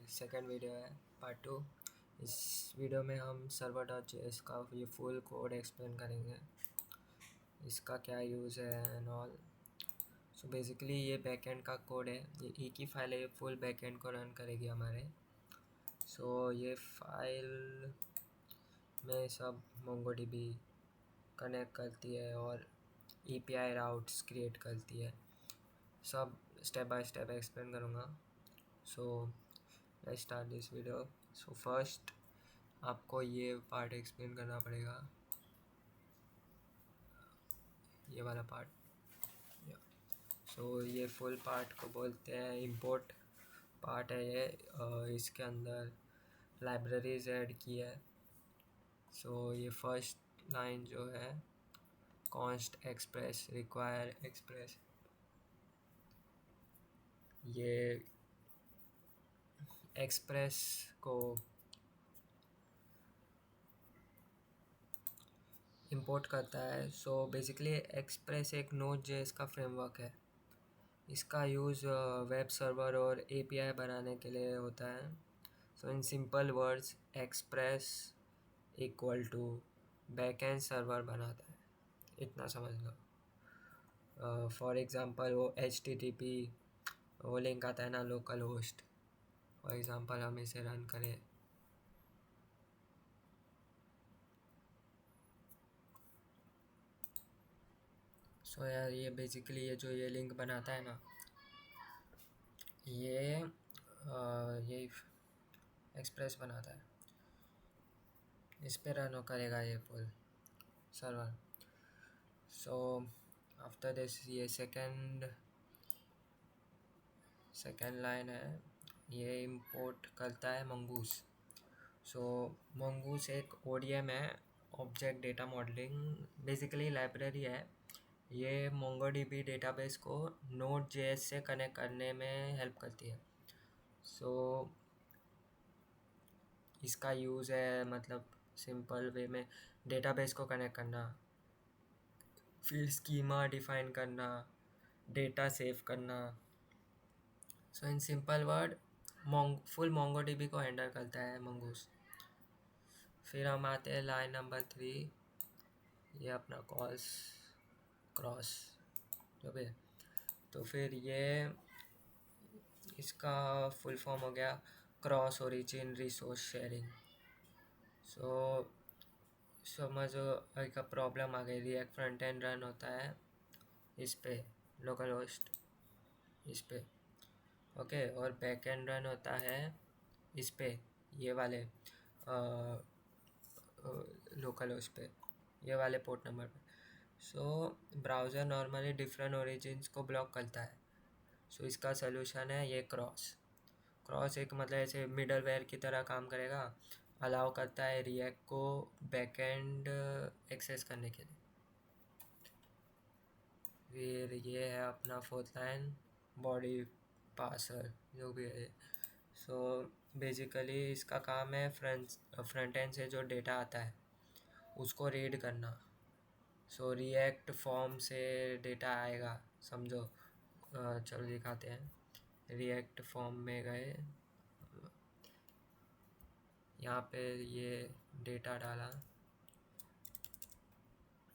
Second video है part 2। इस video में हम सर्वर डॉट जेएस का ये फुल कोड एक्सप्लेन करेंगे, इसका क्या यूज़ है एंड ऑल। सो बेसिकली ये बैकएंड का कोड है, ये एक ही फाइल है, ये फुल बैकएंड को रन करेगी हमारे। सो ये फाइल में सब मोंगोडीबी कनेक्ट करती है और एपीआई राउट्स क्रिएट करती है। सब स्टेप बाय स्टेप एक्सप्लेन करूँगा। So let's start this video. So first आपको ये पार्ट एक्सप्लेन करना पड़ेगा, ये वाला पार्ट। सो ये फुल पार्ट को बोलते हैं इंपोर्ट पार्ट है ये। इसके अंदर लाइब्रेरीज ऐड की है। सो ये फर्स्ट लाइन जो है कॉन्स्ट एक्सप्रेस रिक्वायर एक्सप्रेस, ये एक्सप्रेस को इंपोर्ट करता है। सो बेसिकली एक्सप्रेस एक नोड.जेएस का फ्रेमवर्क है। इसका यूज़ वेब सर्वर और एपीआई बनाने के लिए होता है। So in simple words Express equal to backend server बनाता है, इतना समझ लो। फॉर एग्ज़ाम्पल वो HTTP वो लिंक आता है ना, लोकल होस्ट। फॉर एग्ज़ाम्पल हम इसे रन करें, सो यार ये बेसिकली ये जो ये लिंक बनाता है ना, ये एक्सप्रेस बनाता है, इस पे रन करेगा ये full server. So after this ये सेकंड लाइन है, ये इंपोर्ट करता है मंगूस। सो मंगूस एक ODM है, object data modelling, basically library है। ये मोंगोडीबी डेटाबेस को नोड.जेएस से कनेक्ट करने में हेल्प करती है। सो इसका यूज़ है मतलब सिंपल वे में डेटाबेस को कनेक्ट करना, फिर स्कीमा डिफाइन करना, डेटा सेव करना। So in simple word full MongoDB को हैंडल करता है मंगूस। फिर हम आते हैं लाइन नंबर 3, ये अपना कॉल्स क्रॉस जो भी है। तो फिर ये इसका फुल फॉर्म हो गया क्रॉस ओरिजिन रिसोर्स शेयरिंग। सो समझो एक प्रॉब्लम आ गई, रिएक्ट फ्रंट एंड रन होता है इस पे लोकल होस्ट इस पे, ओके, और बैक एंड रन होता है इस पे ये वाले लोकल होस्ट पे, ये वाले पोर्ट नंबर पे। सो ब्राउज़र नॉर्मली डिफरेंट ओरिजिन्स को ब्लॉक करता है। सो इसका सोल्यूशन है ये क्रॉस एक मतलब ऐसे मिडलवेयर की तरह काम करेगा, अलाउ करता है रिएक्ट को बैकएंड एक्सेस करने के लिए। फिर ये है अपना फोर्थ लाइन बॉडी पार्सर जो भी है। सो बेसिकली इसका काम है फ्रंट एंड से जो डेटा आता है उसको रीड करना। सो रिएक्ट फॉर्म से डेटा आएगा, समझो। चलो दिखाते हैं। रिएक्ट फॉर्म में गए, यहाँ पे ये डेटा डाला,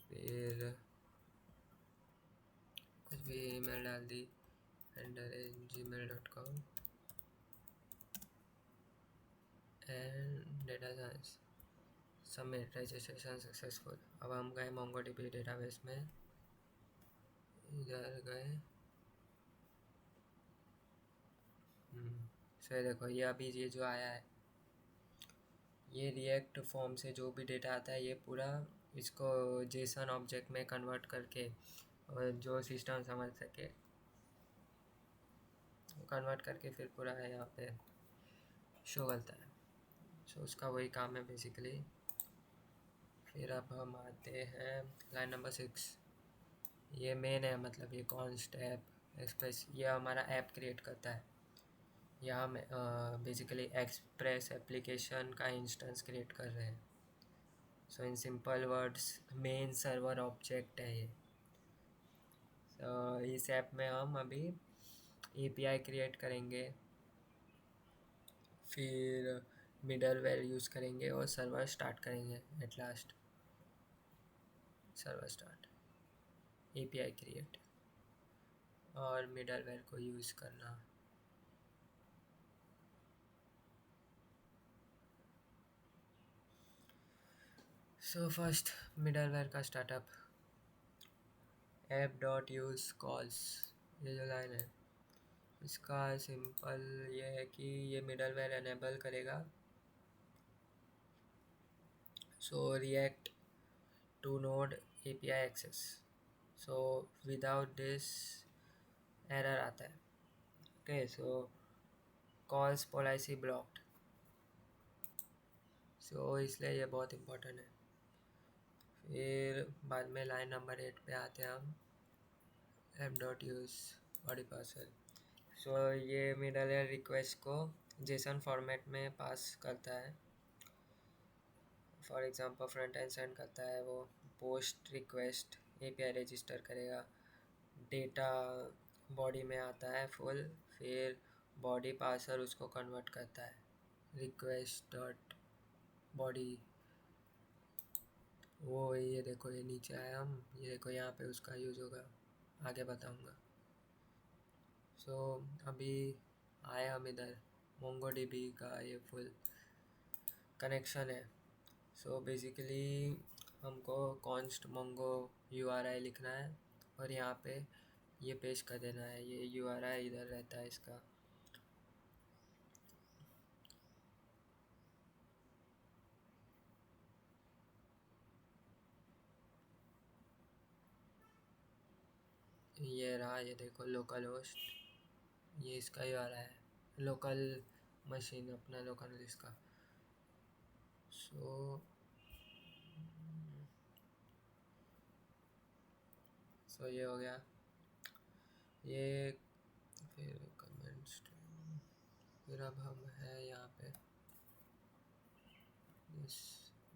फिर कुछ भी ईमेल डाल दी @gmail.com and data science submit registration successful. अब हम गए मोंगोडीबी डेटाबेस में, इधर गए। सो देखो ये अभी ये जो आया है, ये रिएक्ट फॉर्म से जो भी डेटा आता है ये पूरा इसको जेसन ऑब्जेक्ट में कन्वर्ट करके, और जो सिस्टम समझ सके कन्वर्ट करके फिर पूरा है यहाँ पे शो करता है। सो उसका वही काम है बेसिकली। फिर अब हम आते हैं लाइन नंबर 6, ये मेन है, मतलब ये कॉन्स्ट ऐप एक्सप्रेस, ये हमारा ऐप क्रिएट करता है। यहाँ हम बेसिकली एक्सप्रेस एप्लीकेशन का इंस्टेंस क्रिएट कर रहे हैं। So in simple words main server object है ये। इस ऐप में हम अभी एपीआई क्रिएट करेंगे, फिर मिडलवेयर यूज़ करेंगे और सर्वर स्टार्ट करेंगे। At last server start, API create और मिडलवेयर को यूज़ करना। सो फर्स्ट मिडलवेयर का startup, app dot use calls, ये जो लाइन है इसका सिंपल ये है कि ये मिडलवेयर एनेबल करेगा so React to Node API access. So without this error आता है। Okay, so CORS policy blocked, so इसलिए ये बहुत इम्पोर्टेंट है। फिर बाद में लाइन नंबर 8 पे आते हैं हम, app dot use body parser. So ये मिडलवेयर रिक्वेस्ट को जेसन फॉर्मेट में पास करता है। For example front end send करता है, वो पोस्ट रिक्वेस्ट एपीआई रजिस्टर करेगा, डेटा बॉडी में आता है फुल, फिर बॉडी पार्सर उसको कन्वर्ट करता है रिक्वेस्ट डॉट बॉडी। वो ये देखो, ये नीचे आया हम, ये देखो यहाँ पे उसका यूज़ होगा, आगे बताऊँगा। सो अभी आए हम इधर, मोंगोडीबी का ये फुल कनेक्शन है। सो बेसिकली हमको कॉन्स्ट मोंगो यूआरआई लिखना है और यहाँ पे ये पेश कर देना है, ये यूआरआई इधर रहता है इसका। ये रहा, ये देखो लोकल होस्ट, ये इसका यूआरआई है, लोकल मशीन अपना लोकल इसका। सो ये हो गया, ये फिर कमेंट्स, फिर अब हम है यहाँ पे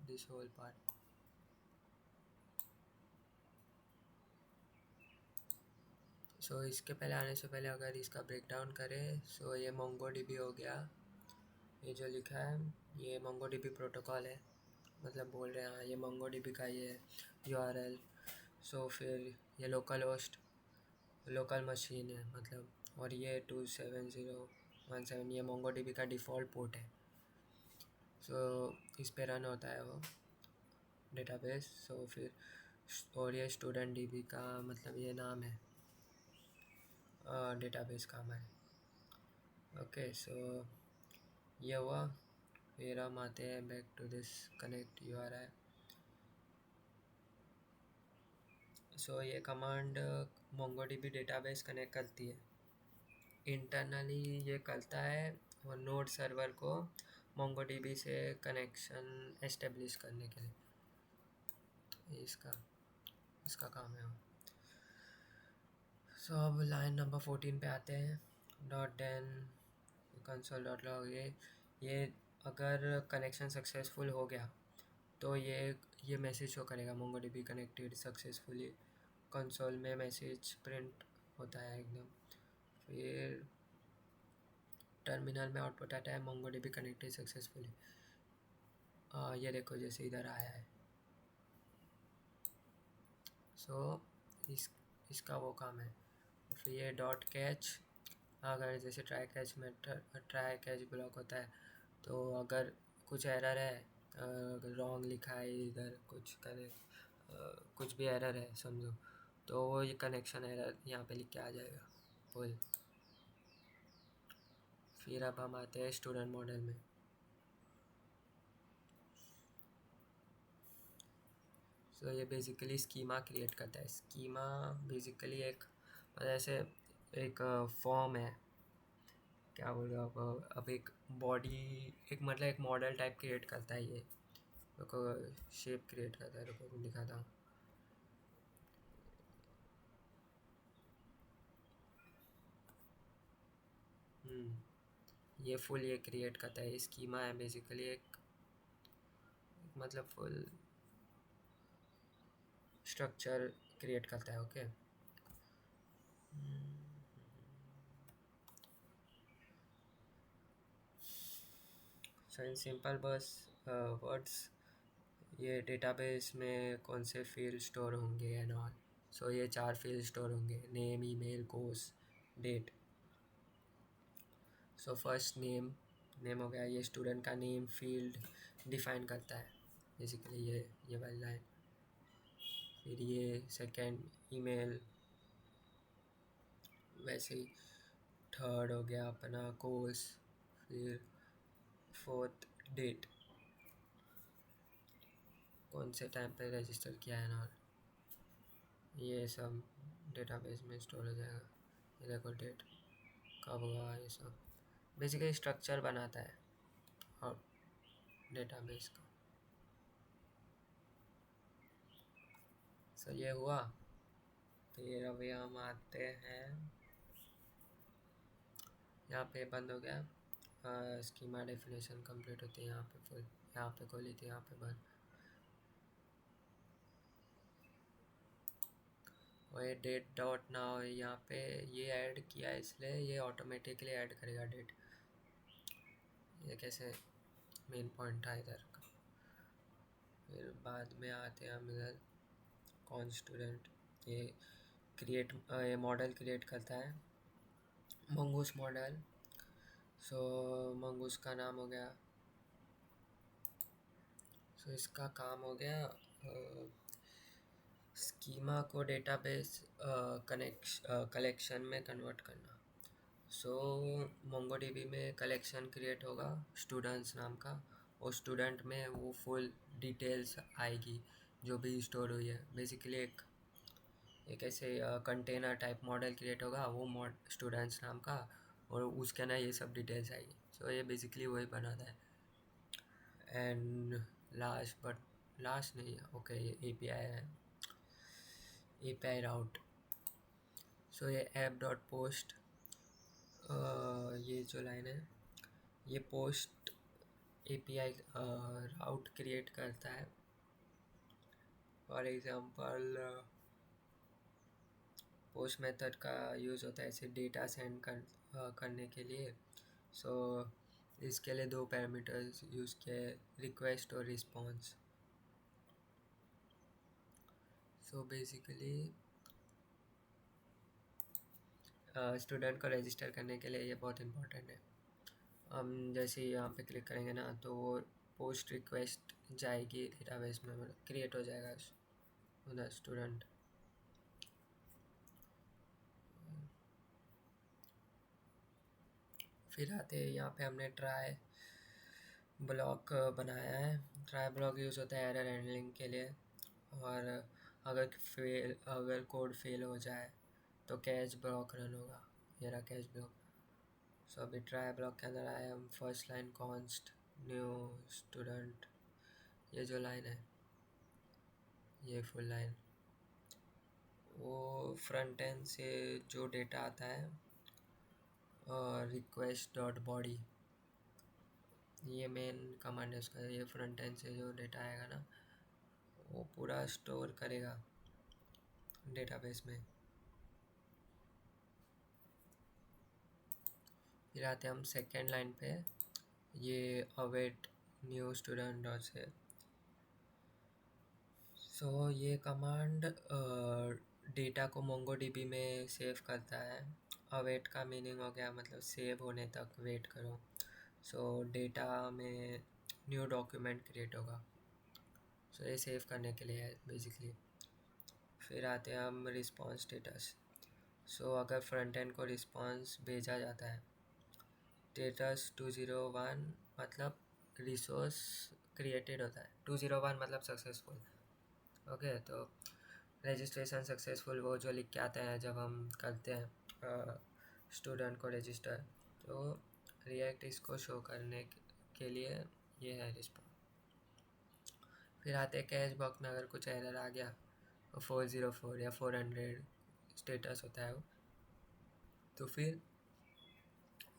दिस होल पार्ट। सो इसके पहले आने से पहले अगर इसका ब्रेक डाउन करें, सो ये मोंगोडीबी हो गया, ये जो लिखा है ये मोंगोडीबी प्रोटोकॉल है, मतलब बोल रहे हैं ये मोंगोडीबी का ये यूआरएल। सो फिर ये लोकल होस्ट लोकल मशीन है मतलब, और ये 27017 ये मोंगोडीबी का डिफ़ॉल्ट पोर्ट है। सो इस पे रन होता है वो डेटाबेस। सो फिर और ये स्टूडेंट डीबी का मतलब ये नाम है डेटाबेस का हमारे। ओके, सो ये हुआ। फिर हम आते हैं back to this connect URI. So ये कमांड मोंगोडीबी डेटाबेस कनेक्ट करती है इंटरनली, ये करता है और नोड सर्वर को मोंगोडीबी से कनेक्शन एस्टेब्लिश करने के लिए इसका काम है। सो अब लाइन नंबर 14 पे आते हैं, dot then console dot log. ये अगर कनेक्शन सक्सेसफुल हो गया तो ये मैसेज शो करेगा मोंगोडीबी कनेक्टेड सक्सेसफुली, कंसोल में मैसेज प्रिंट होता है एकदम। फिर टर्मिनल में आउटपुट आता है मोंगोडीबी कनेक्टेड सक्सेसफुली। ये देखो जैसे इधर आया है। सो इसका वो काम है। फिर ये डॉट कैच, अगर जैसे ट्राई कैच ब्लॉक होता है तो अगर कुछ एरर है, अगर रॉन्ग लिखा है इधर कुछ भी एरर है समझो, तो वो ये कनेक्शन एरर यहाँ पे लिख के आ जाएगा फुल। फिर अब हम आते हैं स्टूडेंट मॉडल में। सो ये बेसिकली स्कीमा क्रिएट करता है। स्कीमा बेसिकली एक ऐसे एक फॉर्म है, क्या बोल रहे हो आप, अब एक बॉडी एक मतलब एक मॉडल टाइप क्रिएट करता है, ये रुको शेप क्रिएट करता है, रुको दिखाता हूँ। ये फुल ये क्रिएट करता है, स्कीमा है बेसिकली एक मतलब फुल स्ट्रक्चर क्रिएट करता है। ओके, सो इन सिंपल बस वर्ड्स, ये डेटाबेस में कौन से फील्ड स्टोर होंगे एंड ऑल। सो ये 4 फील्ड स्टोर होंगे, name, email, course, date. So first name हो गया, ये स्टूडेंट का नेम फील्ड डिफाइन करता है बेसिकली, ये वाली लाइन। फिर ये सेकंड ईमेल, वैसे ही थर्ड हो गया अपना कोर्स, फिर फोर्थ डेट, कौन से टाइम पे रजिस्टर किया है ना, ये सब डेटाबेस में स्टोर हो जाएगा। ये देखो डेट कब हुआ, ये सब बेसिकली स्ट्रक्चर बनाता है और डेटाबेस का। सो ये हुआ। फिर अभी हम आते हैं, यहाँ पे बंद हो गया। स्कीमा डेफिनेशन कंप्लीट होती है यहाँ पे फुल, यहाँ पे खोली थी, यहाँ पे बंद। और ये डेट डॉट नाउ, यहाँ पे ये ऐड किया है इसलिए ये ऑटोमेटिकली ऐड करेगा डेट। ये कैसे मेन पॉइंट था इधर का। फिर बाद में आते हैं हम इधर कौन स्टूडेंट, ये क्रिएट, ये मॉडल क्रिएट करता है, मंगूस मॉडल। सो मंगूस का नाम हो गया, सो इसका काम हो गया स्कीमा को डेटाबेस कलेक्शन में कन्वर्ट करना। सो मोंगोडीबी में कलेक्शन क्रिएट होगा स्टूडेंट्स नाम का, और स्टूडेंट में वो फुल डिटेल्स आएगी जो भी स्टोर हुई है। बेसिकली एक ऐसे कंटेनर टाइप मॉडल क्रिएट होगा, वो स्टूडेंट्स नाम का, और उसके अंदर ये सब डिटेल्स आएगी। सो ये बेसिकली वही बनाता है। एंड लास्ट नहीं है, ओके, ये एपीआई है, एपीआई राउट। सो ये ऐप डॉट पोस्ट, ये जो लाइन है ये पोस्ट एपीआई राउट क्रिएट करता है। फॉर एग्जांपल पोस्ट मेथड का यूज़ होता है ऐसे डेटा सेंड करने के लिए। सो इसके लिए 2 पैरामीटर्स यूज़ किए, रिक्वेस्ट और रिस्पॉन्स। सो बेसिकली स्टूडेंट को रजिस्टर करने के लिए ये बहुत इम्पोर्टेंट है। हम जैसे यहाँ पे क्लिक करेंगे ना, तो वो पोस्ट रिक्वेस्ट जाएगी डेटाबेस में, मतलब क्रिएट हो जाएगा उधर स्टूडेंट। फिर आते हैं यहाँ पे हमने ट्राई ब्लॉक बनाया है। ट्राई ब्लॉक यूज़ होता है एरर हैंडलिंग के लिए, और अगर कोड फेल हो जाए तो कैच ब्लॉक रन होगा। ये रहा कैच ब्लॉक। सो अभी ट्राई ब्लॉक के अंदर आए हम, first line const new student, ये जो लाइन है ये फुल लाइन, वो फ्रंट एंड से जो डेटा आता है रिक्वेस्ट डॉट बॉडी, ये मेन कमांड है उसका। ये फ्रंट एंड से जो डेटा आएगा ना वो पूरा स्टोर करेगा डेटाबेस में। फिर आते हैं हम सेकेंड लाइन पे, ये अवेट न्यू स्टूडेंट डॉट से। सो ये कमांड डेटा को मोंगोडीबी में सेव करता है। अवेट का मीनिंग हो गया मतलब सेव होने तक वेट करो। सो डेटा में न्यू डॉक्यूमेंट क्रिएट होगा, सो ये सेव करने के लिए है बेसिकली। फिर आते हैं हम रिस्पॉन्स स्टेटस। सो अगर फ्रंट एंड को रिस्पॉन्स भेजा जाता है, स्टेटस 201 मतलब रिसोर्स क्रिएटेड होता है, 201 मतलब सक्सेसफुल। ओके, तो रजिस्ट्रेशन सक्सेसफुल वो जो लिख के आता है जब हम करते हैं स्टूडेंट को रजिस्टर, तो रिएक्ट इसको शो करने के लिए ये है रिस्पॉन्स। फिर आते हैं कैच बॉक्स में अगर कुछ एरर आ गया, 404 या 400 स्टेटस होता है वो, तो फिर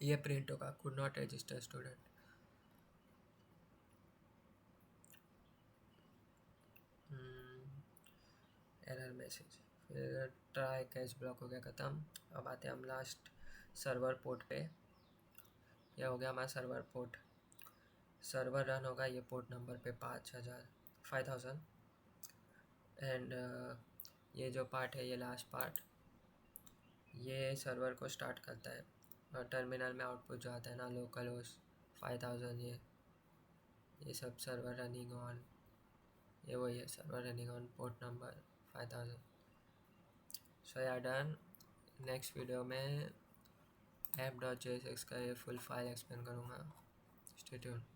ये प्रिंट होगा could not register student. Error message. फिर ट्राई कैच ब्लॉक हो गया ख़त्म। अब आते हैं हम लास्ट सर्वर पोर्ट पे। यह हो गया हमारा सर्वर पोर्ट। सर्वर रन होगा ये पोर्ट नंबर पे 5000 एंड ये जो पार्ट है, ये लास्ट पार्ट, ये सर्वर को स्टार्ट करता है और टर्मिनल में आउटपुट जो आता है ना, लोकल होस्ट 5000, ये सब सर्वर रनिंग ऑन, ये वही है, server running on port number 5000। सो या डन। नेक्स्ट वीडियो में app.jsx का ये फुल फाइल एक्सप्लेन करूँगा। Stay tuned.